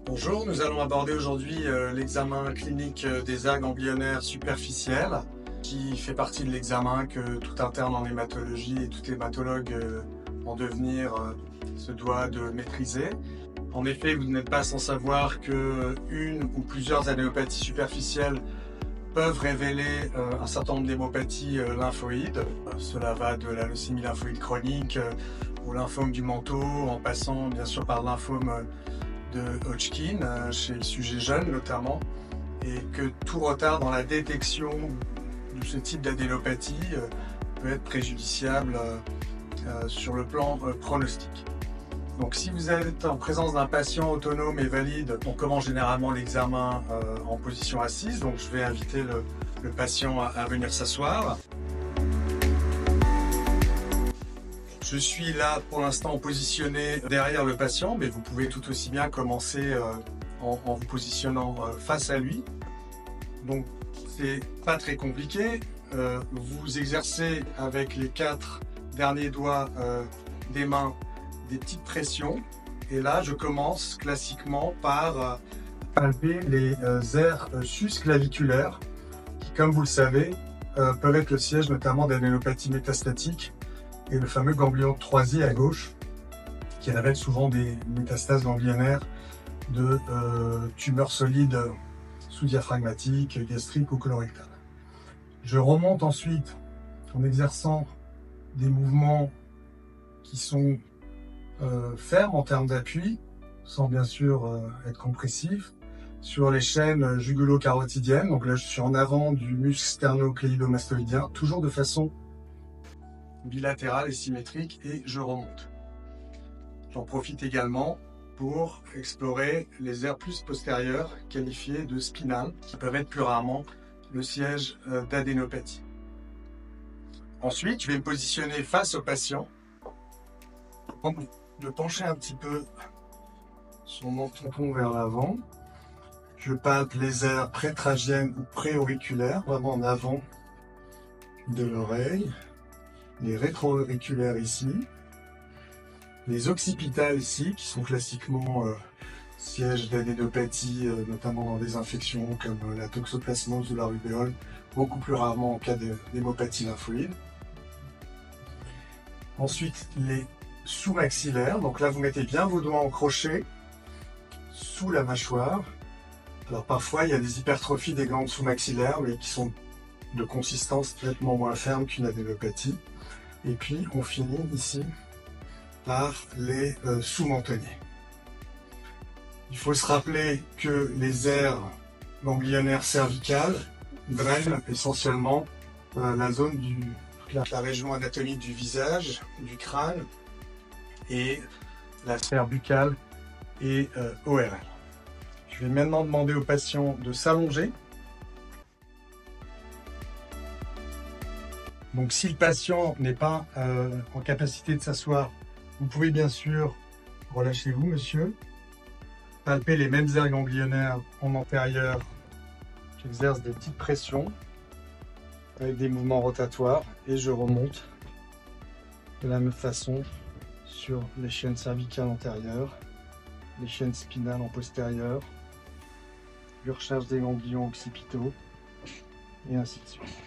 Bonjour, nous allons aborder aujourd'hui l'examen clinique des aires ganglionnaires superficielles, qui fait partie de l'examen que tout interne en hématologie et tout hématologue en devenir se doit de maîtriser. En effet, vous n'êtes pas sans savoir que une ou plusieurs adénopathies superficielles peuvent révéler un certain nombre d'hémopathies lymphoïdes. Cela va de la leucémie lymphoïde chronique au lymphome du manteau, en passant bien sûr par le lymphome de Hodgkin, chez le sujet jeune notamment, et que tout retard dans la détection de ce type d'adénopathie peut être préjudiciable sur le plan pronostic. Donc si vous êtes en présence d'un patient autonome et valide, on commence généralement l'examen en position assise, donc je vais inviter le patient à venir s'asseoir. Je suis là pour l'instant positionné derrière le patient, mais vous pouvez tout aussi bien commencer en vous positionnant face à lui. Donc c'est pas très compliqué. Vous exercez avec les 4 derniers doigts des mains des petites pressions. Et là, je commence classiquement par palper les aires susclaviculaires qui, comme vous le savez, peuvent être le siège notamment d'adénopathie métastatique et le fameux ganglion 3i à gauche, qui révèle souvent des métastases ganglionnaires de tumeurs solides sous-diaphragmatiques, gastriques ou colorectales. Je remonte ensuite en exerçant des mouvements qui sont fermes en termes d'appui, sans bien sûr être compressifs, sur les chaînes jugulo-carotidiennes. Donc là, je suis en avant du muscle sternocléidomastoïdien, toujours de façon bilatérale et symétrique, et je remonte. J'en profite également pour explorer les aires plus postérieures qualifiées de spinales, qui peuvent être plus rarement le siège d'adénopathie. Ensuite, je vais me positionner face au patient, de pencher un petit peu son menton vers l'avant. Je palpe les aires prétragiennes ou préauriculaires, vraiment en avant de l'oreille. Les rétro-auriculaires ici, les occipitales ici, qui sont classiquement sièges d'adénopathie, notamment dans des infections comme la toxoplasmose ou la rubéole, beaucoup plus rarement en cas d'hémopathie lymphoïde. Ensuite, les sous-maxillaires, donc là vous mettez bien vos doigts en crochet sous la mâchoire. Alors parfois il y a des hypertrophies des glandes sous-maxillaires, mais qui sont de consistance nettement moins ferme qu'une adénopathie. Et puis on finit ici par les sous-mentonniers. Il faut se rappeler que les aires ganglionnaires cervicales drainent essentiellement la zone la région anatomique du visage, du crâne, et la sphère buccale et ORL. Je vais maintenant demander au patient de s'allonger. Donc si le patient n'est pas en capacité de s'asseoir, vous pouvez bien sûr, relâchez-vous monsieur, palper les mêmes aires ganglionnaires en antérieur. J'exerce des petites pressions avec des mouvements rotatoires et je remonte de la même façon sur les chaînes cervicales antérieures, les chaînes spinales en postérieur. Je recherche des ganglions occipitaux et ainsi de suite.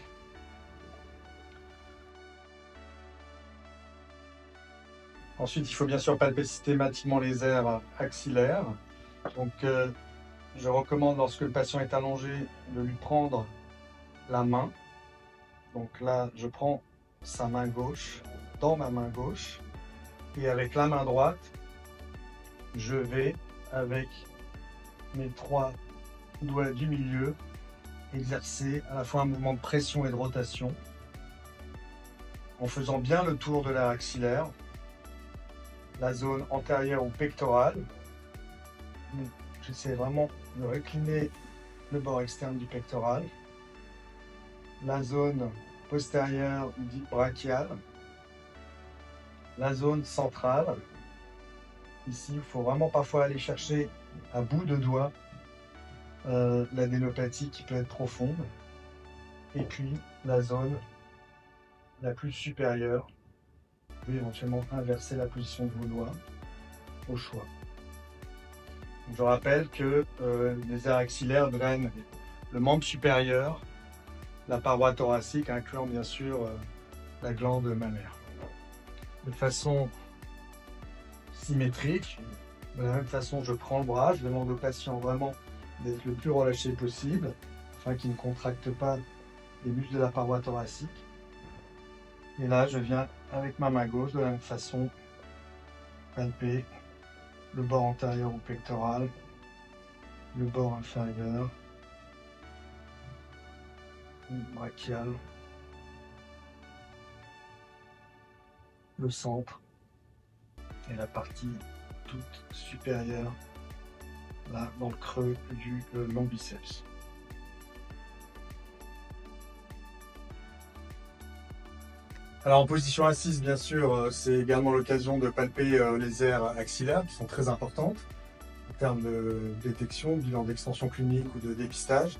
Ensuite, il faut bien sûr palper systématiquement les aires axillaires. Donc, je recommande, lorsque le patient est allongé, de lui prendre la main. Donc là, je prends sa main gauche dans ma main gauche. Et avec la main droite, je vais, avec mes 3 doigts du milieu, exercer à la fois un mouvement de pression et de rotation, en faisant bien le tour de l'aire axillaire, la zone antérieure ou pectorale. J'essaie vraiment de recliner le bord externe du pectoral, la zone postérieure dite brachiale, la zone centrale. Ici, il faut vraiment parfois aller chercher à bout de doigt l'adénopathie qui peut être profonde. Et puis la zone la plus supérieure. Vous pouvez éventuellement inverser la position de vos doigts au choix. Je rappelle que les aires axillaires drainent le membre supérieur, la paroi thoracique, incluant bien sûr la glande mammaire. De façon symétrique, de la même façon, je prends le bras, je demande au patient vraiment d'être le plus relâché possible, afin qu'il ne contracte pas les muscles de la paroi thoracique. Et là, je viens avec ma main gauche, de la même façon, palper le bord antérieur ou pectoral, le bord inférieur, brachial, le centre et la partie toute supérieure, là, dans le creux du long biceps. Alors en position assise, bien sûr, c'est également l'occasion de palper les aires axillaires qui sont très importantes en termes de détection, bilan d'extension clinique ou de dépistage.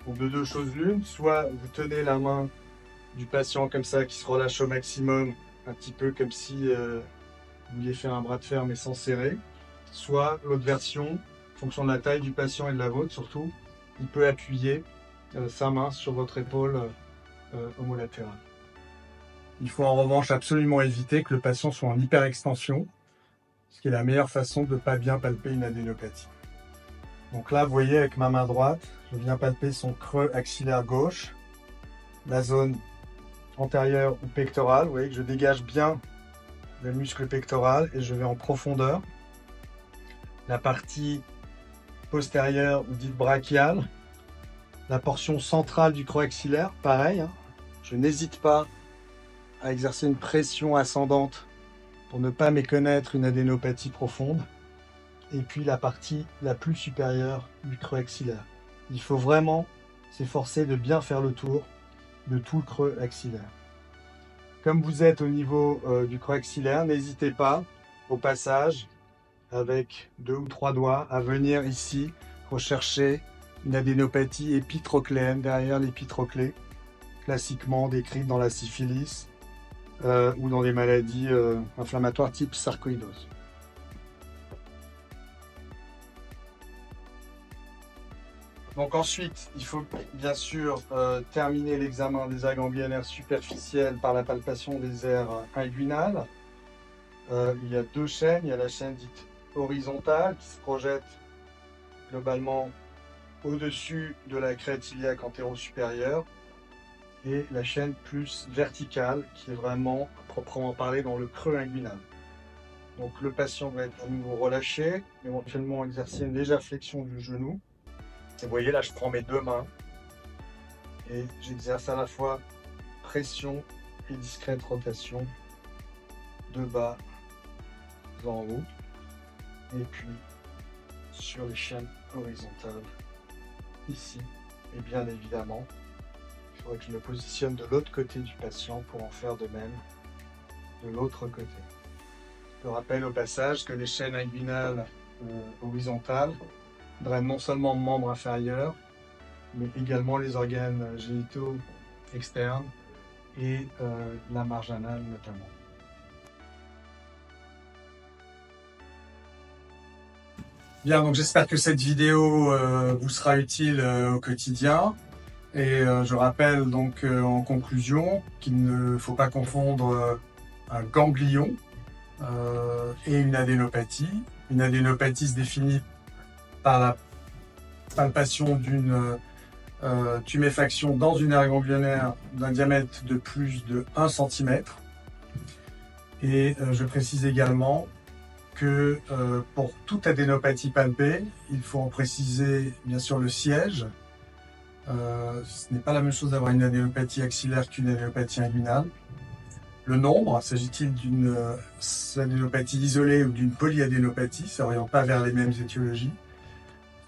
Donc de deux choses l'une, soit vous tenez la main du patient comme ça qui se relâche au maximum, un petit peu comme si vous vouliez faire un bras de fer mais sans serrer, soit l'autre version, en fonction de la taille du patient et de la vôtre surtout, il peut appuyer sa main sur votre épaule homolatérale. Il faut en revanche absolument éviter que le patient soit en hyperextension, ce qui est la meilleure façon de ne pas bien palper une adénopathie. Donc là, vous voyez, avec ma main droite, je viens palper son creux axillaire gauche, la zone antérieure ou pectorale. Vous voyez que je dégage bien le muscle pectoral et je vais en profondeur. La partie postérieure ou dite brachiale, la portion centrale du creux axillaire, pareil. Je n'hésite pas à exercer une pression ascendante pour ne pas méconnaître une adénopathie profonde. Et puis la partie la plus supérieure du creux axillaire. Il faut vraiment s'efforcer de bien faire le tour de tout le creux axillaire. Comme vous êtes au niveau du creux axillaire, n'hésitez pas au passage, avec 2 ou 3 doigts, à venir ici rechercher une adénopathie épitrochléenne derrière l'épitrochlée, classiquement décrite dans la syphilis ou dans des maladies inflammatoires type sarcoïdose. Donc ensuite, il faut bien sûr terminer l'examen des aires ganglionnaires superficielles par la palpation des aires inguinales. Il y a deux chaînes. Il y a la chaîne dite horizontale qui se projette globalement au-dessus de la crête iliaque antéro-supérieure et la chaîne plus verticale qui est vraiment, à proprement parler, dans le creux inguinal. Donc le patient va être à nouveau relâché, éventuellement exercer une légère flexion du genou. Et vous voyez là, je prends mes deux mains et j'exerce à la fois pression et discrète rotation de bas en haut et puis sur les chaînes horizontales ici. Et bien évidemment, il faudrait que je me positionne de l'autre côté du patient pour en faire de même de l'autre côté. Je rappelle au passage que les chaînes inguinales horizontales drainent non seulement le membre inférieur, mais également les organes génitaux externes et la marge anale notamment. Bien, donc j'espère que cette vidéo vous sera utile au quotidien. Et je rappelle donc en conclusion qu'il ne faut pas confondre un ganglion et une adénopathie. Une adénopathie se définit par la palpation d'une tuméfaction dans une aire ganglionnaire d'un diamètre de plus de 1 cm. Et je précise également que pour toute adénopathie palpée, il faut en préciser bien sûr le siège. Ce n'est pas la même chose d'avoir une adénopathie axillaire qu'une adénopathie inguinale. Le nombre, s'agit-il d'une adénopathie isolée ou d'une polyadénopathie, s'oriente pas vers les mêmes étiologies.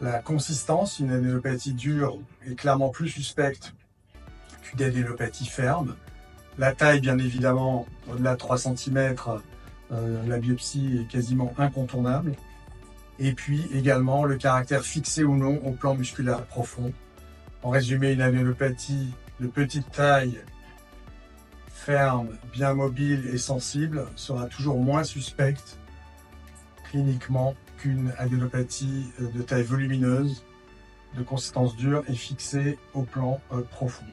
La consistance, une adénopathie dure est clairement plus suspecte qu'une adénopathie ferme. La taille, bien évidemment, au-delà de 3 cm, la biopsie est quasiment incontournable. Et puis également le caractère fixé ou non au plan musculaire profond. En résumé, une adénopathie de petite taille, ferme, bien mobile et sensible sera toujours moins suspecte cliniquement qu'une adénopathie de taille volumineuse, de consistance dure et fixée au plan profond.